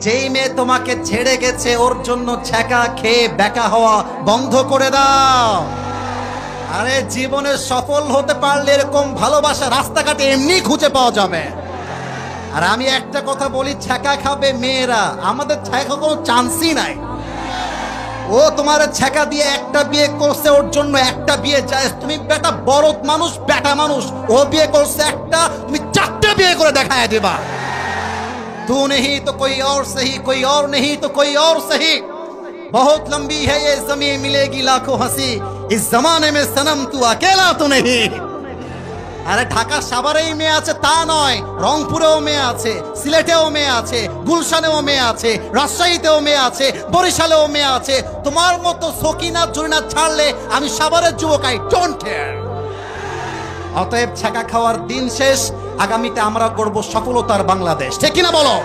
যেই মেয়ে তোমাকে ছেড়ে গেছে ওর জন্য ছ্যাঁকা খেয়ে বেকা হওয়া বন্ধ করে দাও। আরে জীবনে সফল হতে পারলে এরকম ভালোবাসা রাস্তাঘাটে এমনি খুঁজে পাওয়া যাবে। আর আমি একটা কথা বলি, ছ্যাঁকা খাবে মেয়েরা, আমাদের ছ্যাঁকা কোনো চান্সই নাই। ও তোমার ছ্যাঁকা দিয়ে একটা বিয়ে করছে, ওর জন্য একটা বিয়ে জায়েজ। তুমি বেটা বড় মানুষ, বেটা মানুষ, ও বিয়ে করছে একটা, তুমি চারটে বিয়ে করে দেখায় দিবা। तू नहीं तो कोई और सही, कोई और नहीं तो कोई और सही, बहुत लंबी है ये ज़मीं, मिलेगी लाखों हंसी, इस जमाने में सनम तू अकेला तो नहीं। আরে ঢাকা সাভারেই মেয়ে আছে তা নয়, রংপুরেও মেয়ে আছে, সিলেটেও মেয়ে আছে, গুলশানেও মেয়ে আছে, রাজশাহীতেও মেয়ে আছে, বরিশালেও মেয়ে আছে। তোমার মতো সকিনা জরিনা ছাড়লে আমি সাভারের যুবক, আই ডোন্ট কেয়ার। অতএব ছ্যাঁকা খাওয়ার দিন শেষ, আগামীতে আমরা করব সফলতার বাংলাদেশ, ঠিক কিনা বলো?